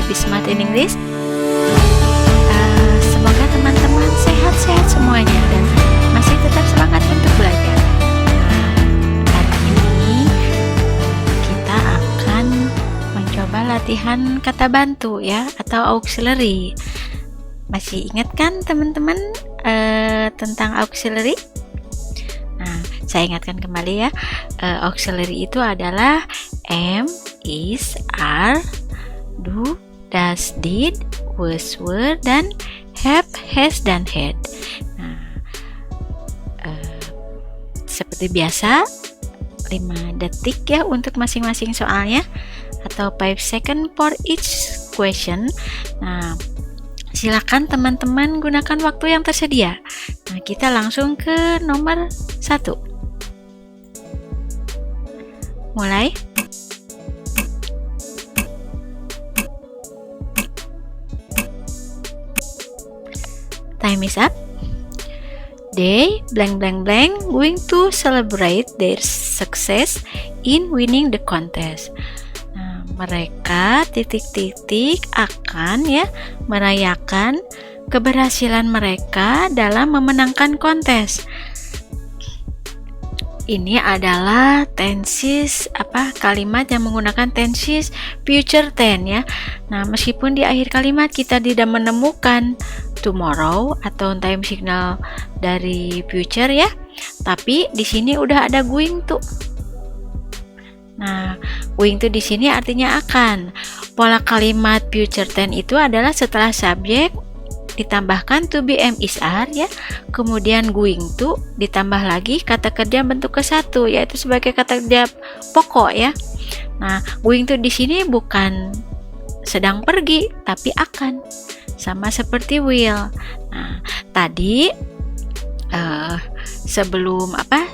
Be Smart in English. Semoga teman-teman sehat-sehat semuanya dan masih tetap semangat untuk belajar. Hari ini kita akan mencoba latihan kata bantu ya, atau auxiliary. Masih ingat kan teman-teman tentang auxiliary? Nah, saya ingatkan kembali ya. Auxiliary itu adalah am, is, are, do, does, did, was, were, dan have, has, dan had. Nah, seperti biasa 5 detik ya untuk masing-masing soalnya, atau 5 seconds for each question. Nah, silakan teman-teman gunakan waktu yang tersedia. Nah, kita langsung ke nomor 1. Mulai. Time is up. They blank blank blank going to celebrate their success in winning the contest. Nah, mereka titik-titik akan ya merayakan keberhasilan mereka dalam memenangkan kontes. Ini adalah tenses kalimat yang menggunakan tenses future tense ya. Nah, meskipun di akhir kalimat kita tidak menemukan tomorrow atau time signal dari future ya, tapi di sini udah ada going to. Nah, going to di sini artinya akan. Pola kalimat future tense itu adalah setelah subjek ditambahkan to be, am, is, are ya, kemudian going to ditambah lagi kata kerja bentuk ke-1 yaitu sebagai kata kerja pokok ya. Nah, going to di sini bukan sedang pergi tapi akan, sama seperti will. Nah, tadi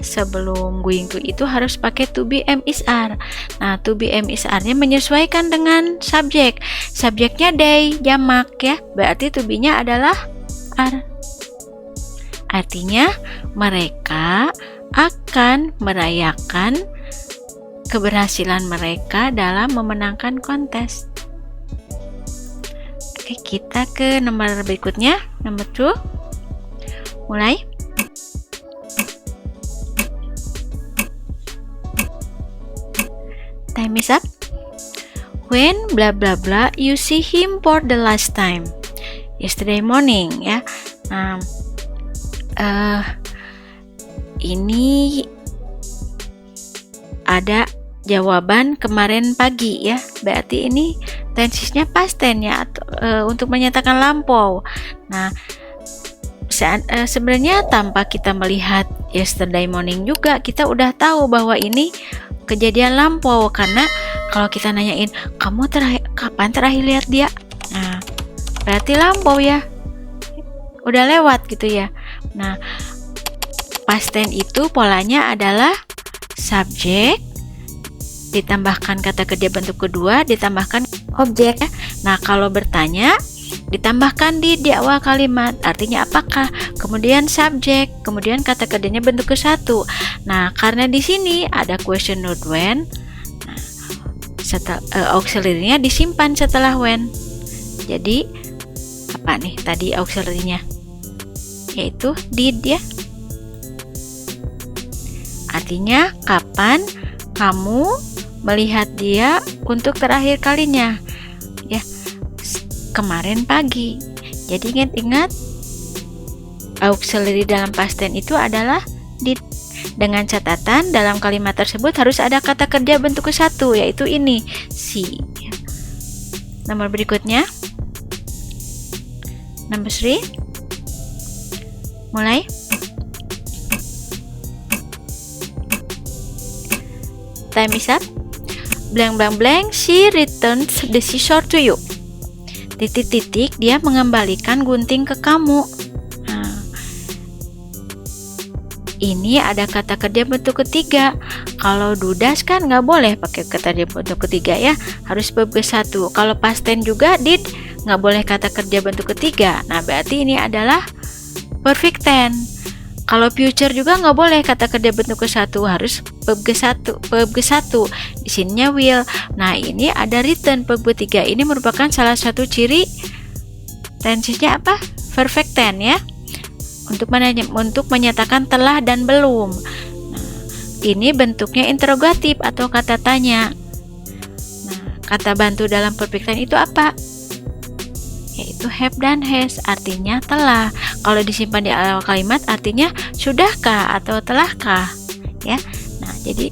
sebelum going to itu harus pakai to be, am, is, are. Nah, to be, am, is, are-nya menyesuaikan dengan subjek. Subjeknya they, jamak ya. Berarti to be-nya adalah are. Artinya mereka akan merayakan keberhasilan mereka dalam memenangkan kontes. Oke, kita ke nomor berikutnya, nomor 2. Mulai. Time is up. When blah blah blah you see him for the last time? Yesterday morning ya. Nah, ini ada jawaban kemarin pagi ya. Berarti ini tensesnya past tense ya, atau, untuk menyatakan lampau. Nah, sebenarnya tanpa kita melihat yesterday morning juga kita udah tahu bahwa ini kejadian lampau, karena kalau kita nanyain kamu kapan terakhir lihat dia, nah berarti lampau ya, udah lewat gitu ya. Nah, past tense itu polanya adalah subjek ditambahkan kata kerja bentuk kedua ditambahkan objek ya. Nah, kalau bertanya ditambahkan di awal kalimat, artinya apakah, kemudian subjek, kemudian kata kerjanya bentuk ke-1. Nah, karena di sini ada question not when, nah, auxiliary-nya disimpan setelah when. Jadi apa nih tadi auxiliary-nya? Yaitu did ya. Artinya kapan kamu melihat dia untuk terakhir kalinya? Ya, kemarin pagi. Jadi ingat-ingat auxiliary dalam past tense itu adalah did. Dengan catatan dalam kalimat tersebut harus ada kata kerja bentuk ke-1 yaitu ini si. Nomor berikutnya, nomor 3. Mulai. Time is up. Blank blank blank she returns the seashore to you. Titik-titik dia mengembalikan gunting ke kamu. Nah, ini ada kata kerja bentuk ketiga. Kalau dudas kan nggak boleh pakai kata kerja bentuk ketiga ya, harus verb ke-1. Kalau past tense juga did nggak boleh kata kerja bentuk ketiga. Nah, berarti ini adalah perfect tense. Kalau future juga nggak boleh kata kerja bentuk ke-1, harus verb G1. Di sininya will. Nah, ini ada written verb G3. Ini merupakan salah satu ciri tensesnya apa? Perfect tense ya. Untuk menyatakan telah dan belum. Nah, ini bentuknya interrogatif atau kata tanya. Nah, kata bantu dalam perfect tense itu apa? Yaitu have dan has, artinya telah. Kalau disimpan di awal kalimat artinya sudahkah atau telahkah ya. Nah, jadi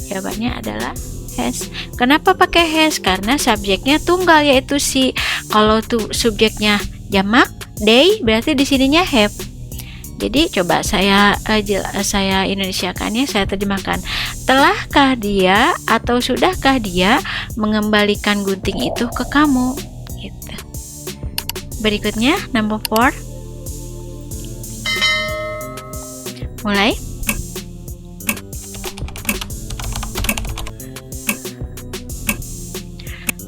jawabannya adalah has. Kenapa pakai has? Karena subjeknya tunggal yaitu si. Kalau tuh subjeknya jamak they, berarti di sininya have. Jadi coba saya Indonesiakannya, saya terjemahkan. Telahkah dia atau sudahkah dia mengembalikan gunting itu ke kamu? Gitu. Berikutnya number 4. Mulai.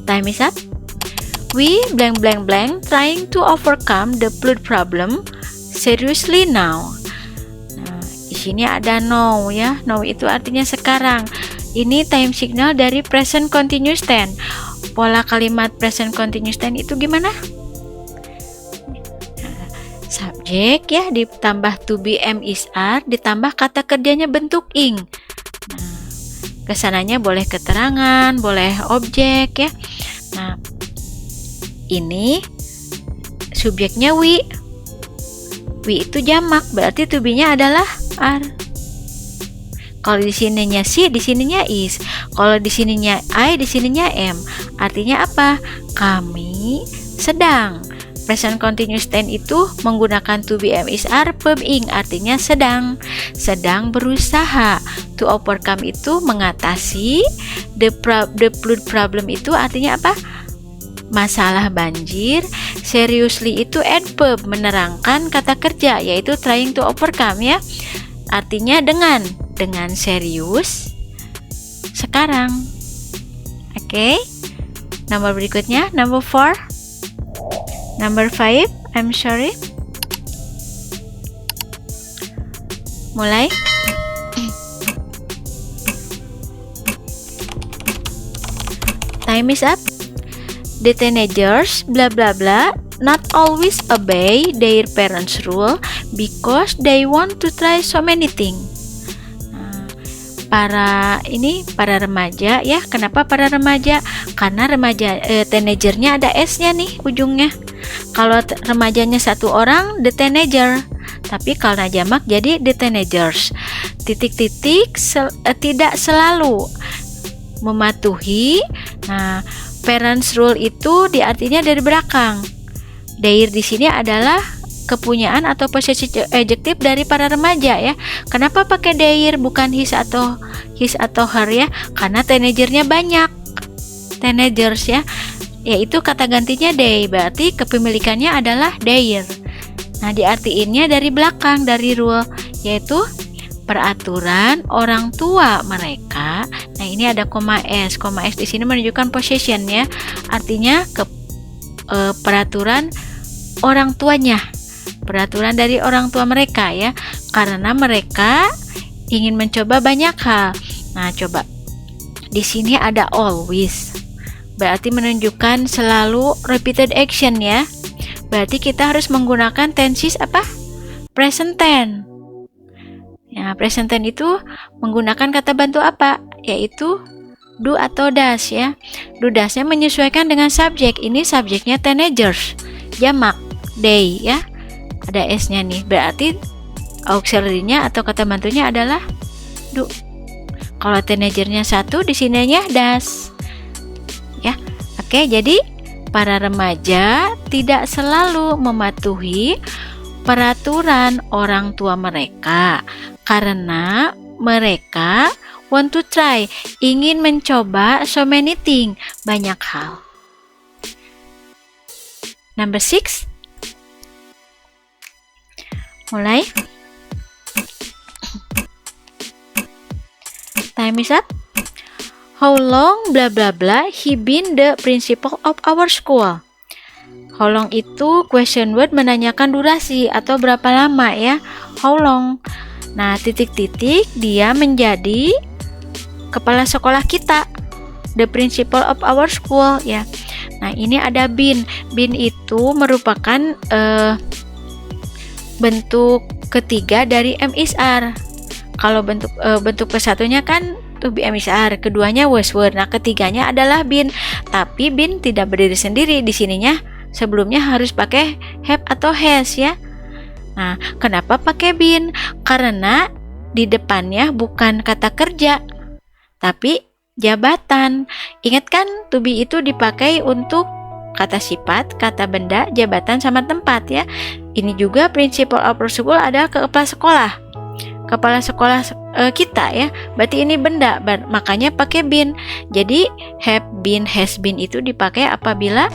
Time is up. We blank blank blank trying to overcome the flood problem seriously now. Nah, di sini ada now ya. Now itu artinya sekarang. Ini time signal dari present continuous tense. Pola kalimat present continuous tense itu gimana? Subjek ya ditambah to be am is are ditambah kata kerjanya bentuk ing. Nah, kesananya boleh keterangan, boleh objek ya. Nah, ini subjeknya we. We itu jamak, berarti to be-nya adalah are. Kalau di sininya si, di sininya is. Kalau di sininya I, di sininya am. Artinya apa? Kami sedang. Present continuous tense itu menggunakan to be am is are verb ing, artinya sedang berusaha. To overcome itu mengatasi. The flood problem itu artinya apa? Masalah banjir. Seriously itu adverb menerangkan kata kerja yaitu trying to overcome ya. Artinya dengan serius sekarang. Oke. Nomor berikutnya number 4. Number 5, I'm sorry. Mulai. Time is up. The teenagers blah blah blah not always obey their parents' rule because they want to try so many things. Para remaja ya. Kenapa para remaja? Karena remaja teenagernya ada S-nya nih ujungnya. Kalau remajanya satu orang, the teenager. Tapi kalau jamak jadi the teenagers. Tidak selalu mematuhi. Nah, parents rule itu diartinya dari belakang. Their di sini adalah kepunyaan atau possessive adjective dari para remaja ya. Kenapa pakai their bukan his atau her ya? Karena teenagernya banyak. Teenagers ya. Yaitu kata gantinya they, berarti kepemilikannya adalah their. Nah, diartiinnya dari belakang, dari rule, yaitu peraturan orang tua mereka. Nah, ini ada koma S. Koma S di sini menunjukkan possession ya. Artinya peraturan orang tuanya. Peraturan dari orang tua mereka ya. Karena mereka ingin mencoba banyak hal. Nah, coba. Di sini ada always. Berarti menunjukkan selalu repeated action ya. Berarti kita harus menggunakan tenses apa? Present tense. Ya, present tense itu menggunakan kata bantu apa? Yaitu do atau does ya. Do does-nya menyesuaikan dengan subjek. Ini subjeknya teenagers. Jamak they ya. Ada S-nya nih. Berarti auxiliary-nya atau kata bantunya adalah do. Kalau teenagernya satu, di sininya does. Ya. Oke, jadi para remaja tidak selalu mematuhi peraturan orang tua mereka karena mereka want to try, ingin mencoba so many things, banyak hal. Number 6. Mulai. Time is up. How long blah blah blah he been the principal of our school? How long itu question word menanyakan durasi atau berapa lama ya. How long. Nah, titik-titik dia menjadi kepala sekolah kita. The principal of our school ya. Nah, ini ada been. Been itu merupakan bentuk ketiga dari am is are. Kalau bentuk kesatunya kan to be am is are, keduanya was were. Nah, ketiganya adalah been. Tapi been tidak berdiri sendiri. Di sininya sebelumnya harus pakai have atau has ya. Nah, kenapa pakai been? Karena di depannya bukan kata kerja, tapi jabatan. Ingat kan, to be itu dipakai untuk kata sifat, kata benda, jabatan, sama tempat ya. Ini juga principal of our school ada kepala sekolah. Kepala sekolah kita ya. Berarti ini benda, makanya pakai been. Jadi have been, has been itu dipakai apabila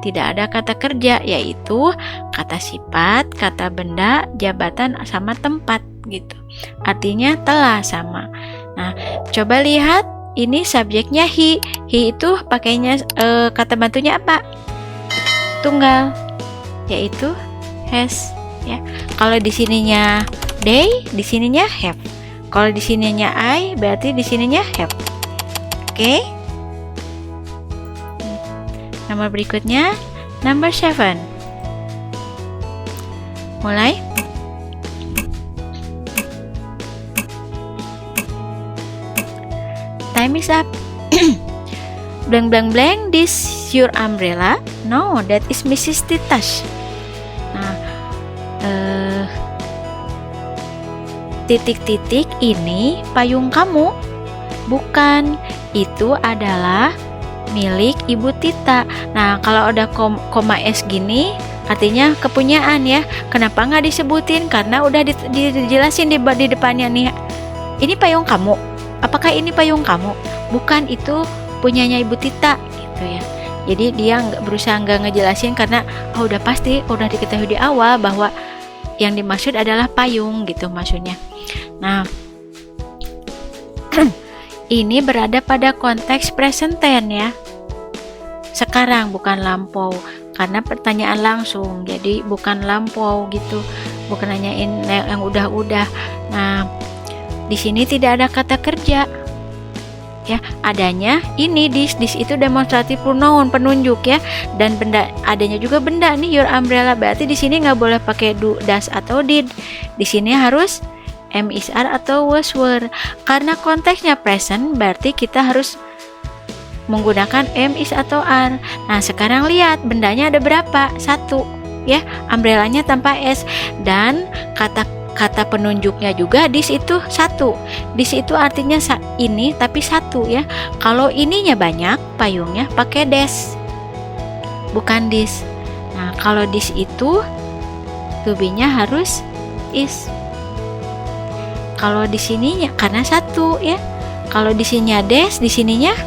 tidak ada kata kerja, yaitu kata sifat, kata benda, jabatan, sama tempat gitu. Artinya telah sama. Nah, coba lihat ini subjeknya he. He itu pakainya kata bantunya apa? Tunggal, yaitu has ya. Kalau di sininya they, di sininya have. Kalau di sininya I, berarti di sininya have. Oke? Nomor berikutnya, number 7. Mulai. Time is up. Blank blank blank, this your umbrella? No, that is Mrs. Tita's. Nah, titik-titik ini payung kamu? Bukan, itu adalah milik Ibu Tita. Nah, kalau ada koma S gini, artinya kepunyaan ya. Kenapa nggak disebutin? Karena udah dijelasin di depannya nih. Ini payung kamu. Apakah ini payung kamu? Bukan, itu punyanya Ibu Tita gitu ya. Jadi dia berusaha nggak ngejelasin karena udah pasti, udah diketahui di awal bahwa yang dimaksud adalah payung gitu maksudnya. Nah, ini berada pada konteks present tense ya. Sekarang, bukan lampau. Karena pertanyaan langsung, jadi bukan lampau gitu. Bukan nanyain yang udah-udah. Nah, di sini tidak ada kata kerja. Ya, adanya ini this itu demonstrative pronoun, penunjuk ya. Dan benda, adanya juga benda nih, your umbrella. Berarti di sini nggak boleh pakai do, does atau did. Di sini harus am is are atau was were. Karena konteksnya present, berarti kita harus menggunakan am is atau are. Nah, sekarang lihat bendanya ada berapa? 1 ya, umbrellanya tanpa s. Dan kata penunjuknya juga this itu 1. This itu artinya ini tapi 1 ya. Kalau ininya banyak payungnya pakai des, bukan this. Nah, kalau this itu to be-nya harus is. Kalau di sininya karena 1 ya. Kalau di sininya des, di sininya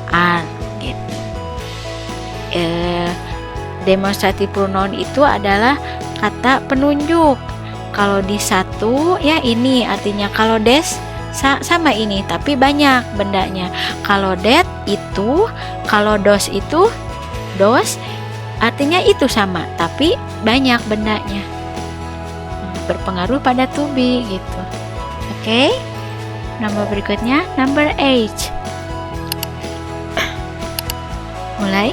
are gitu. Demonstrative pronoun itu adalah kata penunjuk. Kalau di 1 ya ini artinya, kalau des sama ini tapi banyak bendanya. Kalau that itu, kalau dos itu, dos artinya itu sama tapi banyak bendanya. Berpengaruh pada to be gitu. Oke. Nomor berikutnya number 8. Mulai.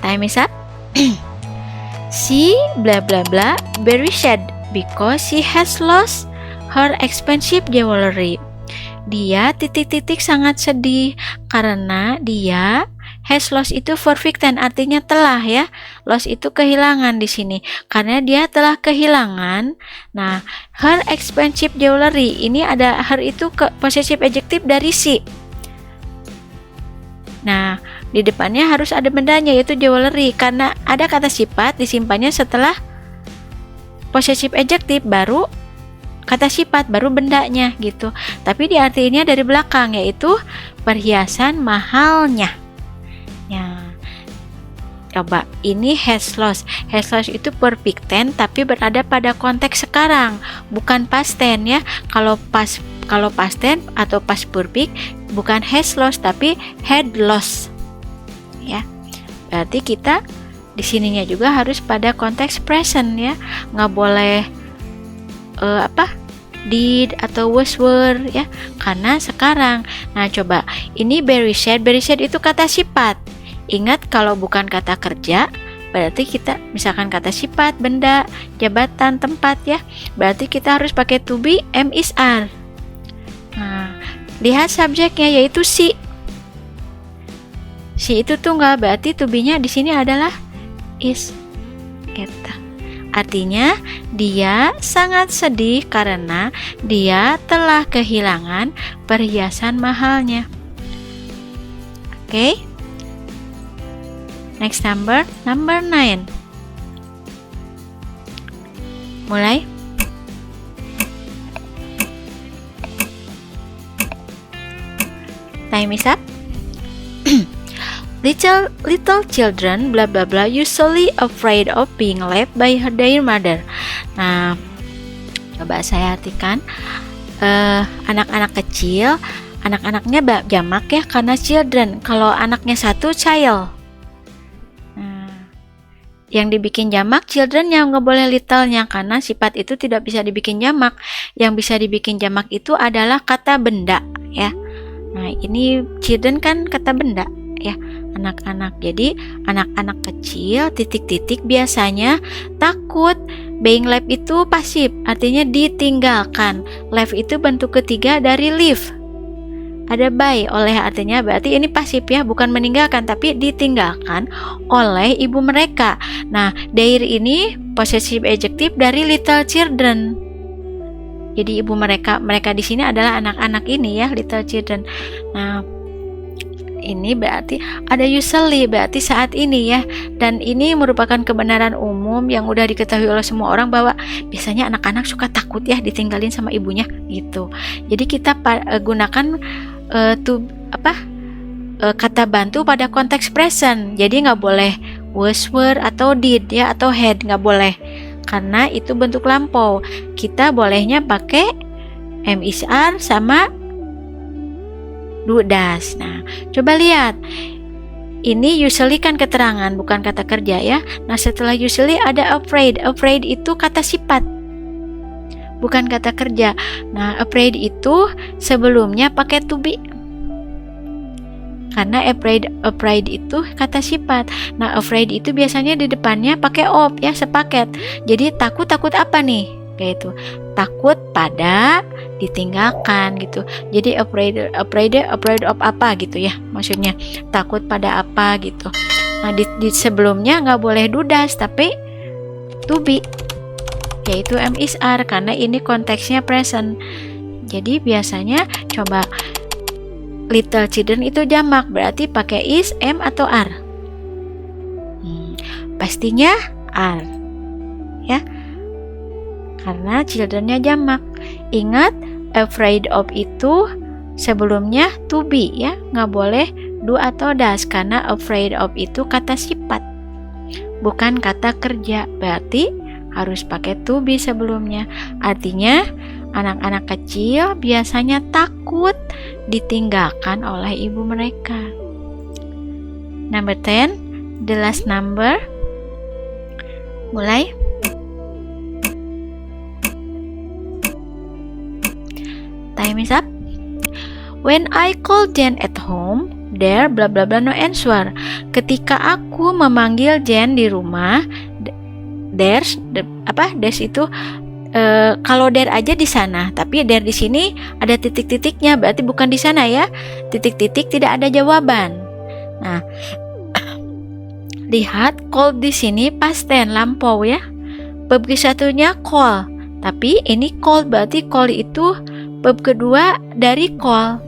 Time is up. She blah blah blah very sad because she has lost her expensive jewelry. Dia titik-titik sangat sedih karena dia has lost itu perfect tense, artinya telah ya. Lost itu kehilangan di sini. Karena dia telah kehilangan. Nah, her expensive jewelry ini ada her itu possessive adjective dari si. Nah, di depannya harus ada bendanya yaitu jewelry. Karena ada kata sifat disimpannya setelah possessive adjective, baru kata sifat, baru bendanya gitu. Tapi diartiinnya dari belakang, yaitu perhiasan mahalnya. Ya. Coba, ini has lost. Has lost itu perfect tense tapi berada pada konteks sekarang, bukan past tense ya. Kalau past tense atau past perfect bukan has lost tapi had lost. Ya. Berarti kita di sininya juga harus pada konteks present ya. Nggak boleh did atau were ya, karena sekarang. Nah, coba ini Barry said itu kata sifat. Ingat, kalau bukan kata kerja berarti kita misalkan kata sifat, benda, jabatan, tempat ya, berarti kita harus pakai to be, am, is, are. Nah, lihat subjeknya yaitu si itu tunggal, berarti to be-nya di sini adalah is. Gitu. Artinya dia sangat sedih karena dia telah kehilangan perhiasan mahalnya. Oke. Next number 9. Mulai. Time is up. Little children blah blah blah usually afraid of being left by their mother. Nah, coba saya artikan, anak-anak kecil, anak-anaknya jamak ya, karena children. Kalau anaknya satu, child. Nah, yang dibikin jamak children-nya, nggak boleh little-nya, karena sifat itu tidak bisa dibikin jamak. Yang bisa dibikin jamak itu adalah kata benda ya. Nah, ini children kan kata benda ya, anak-anak. Jadi anak-anak kecil titik-titik biasanya takut. Being left itu pasif, artinya ditinggalkan. Left itu bentuk ketiga dari leave. Ada by, oleh, artinya berarti ini pasif ya, bukan meninggalkan tapi ditinggalkan oleh ibu mereka. Nah, their ini possessive adjective dari little children. Jadi ibu mereka di sini adalah anak-anak ini ya, little children. Nah, ini berarti ada usually, berarti saat ini ya, dan ini merupakan kebenaran umum yang udah diketahui oleh semua orang bahwa biasanya anak-anak suka takut ya ditinggalin sama ibunya gitu. Jadi kita gunakan kata bantu pada konteks present. Jadi nggak boleh was, were atau did ya, atau had, nggak boleh karena itu bentuk lampau. Kita bolehnya pakai am, is, are sama do, does. Nah, coba lihat. Ini usually kan keterangan, bukan kata kerja ya. Nah, setelah usually ada afraid. Afraid itu kata sifat, bukan kata kerja. Nah, afraid itu sebelumnya pakai to be. Karena afraid itu kata sifat. Nah, afraid itu biasanya di depannya pakai of ya, sepaket. Jadi takut apa nih? Kayak itu. Takut pada ditinggalkan gitu. Jadi afraid of apa gitu ya, maksudnya takut pada apa gitu. Nah, di sebelumnya nggak boleh do, does tapi to be, yaitu am, is, are, karena ini konteksnya present. Jadi biasanya coba little children itu jamak, berarti pakai is, am atau are. Pastinya are ya, karena children-nya jamak. Ingat, afraid of itu sebelumnya to be ya, nggak boleh do atau does karena afraid of itu kata sifat, bukan kata kerja. Berarti harus pakai to be sebelumnya. Artinya anak-anak kecil biasanya takut ditinggalkan oleh ibu mereka. Number 10, the last number. Mulai. Time is up. When I call Jen at home, there blah blah blah no answer. Ketika aku memanggil Jen di rumah, there's itu kalau there aja di sana, tapi there di sini ada titik-titiknya, berarti bukan di sana ya. Titik-titik tidak ada jawaban. Nah, lihat call di sini past tense lampau ya. Verb kesatunya call, tapi ini call berarti call itu verb kedua dari call.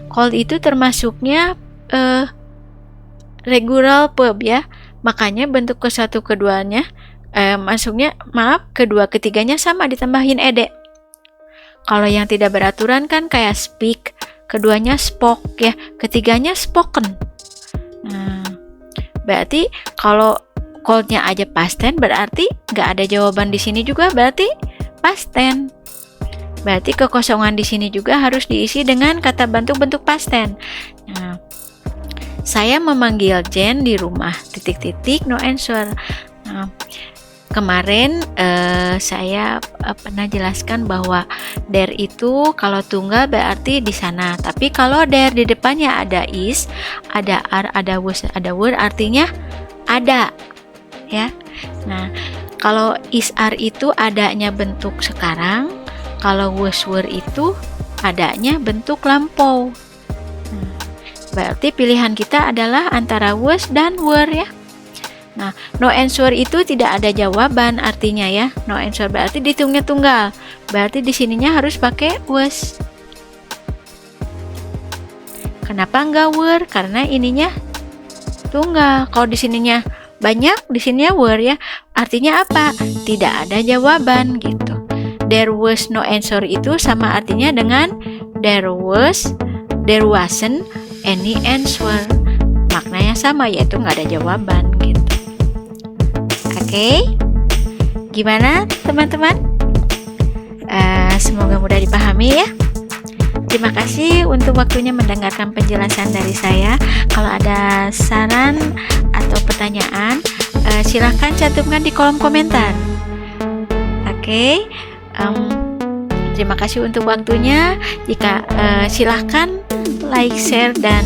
Call itu termasuknya regular verb ya. Makanya bentuk kesatu keduanya kedua ketiganya sama ditambahin ed. Kalau yang tidak beraturan kan kayak speak, keduanya spoke ya, ketiganya spoken. Nah, Berarti kalau coldnya aja past tense, berarti nggak ada jawaban di sini juga, berarti past tense. Berarti kekosongan di sini juga harus diisi dengan kata bentuk past tense. Nah, saya memanggil Jen di rumah, titik-titik, no answer. Nah, kemarin saya pernah jelaskan bahwa there itu kalau tunggal berarti di sana. Tapi kalau there di depannya ada is, ada are, ada was, ada were, artinya ada, ya. Nah, kalau is are itu adanya bentuk sekarang, kalau was were itu adanya bentuk lampau. Nah, berarti pilihan kita adalah antara was dan were, ya. Nah, no answer itu tidak ada jawaban artinya, ya. No answer berarti dihitungnya tunggal. Berarti di sininya harus pakai was. Kenapa enggak were? Karena ininya tunggal. Kalau di sininya banyak, di sininya were, ya. Artinya apa? Tidak ada jawaban gitu. There was no answer itu sama artinya dengan there wasn't any answer. Maknanya sama, yaitu nggak ada jawaban gitu. Oke, gimana teman-teman? Semoga mudah dipahami, ya. Terima kasih untuk waktunya mendengarkan penjelasan dari saya. Kalau ada saran atau pertanyaan, silahkan cantumkan di kolom komentar. Oke. Terima kasih untuk waktunya. Jika silahkan like, share, dan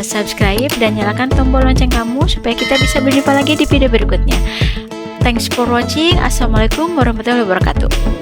subscribe, dan nyalakan tombol lonceng kamu supaya kita bisa berjumpa lagi di video berikutnya. Thanks for watching. Assalamualaikum warahmatullahi wabarakatuh.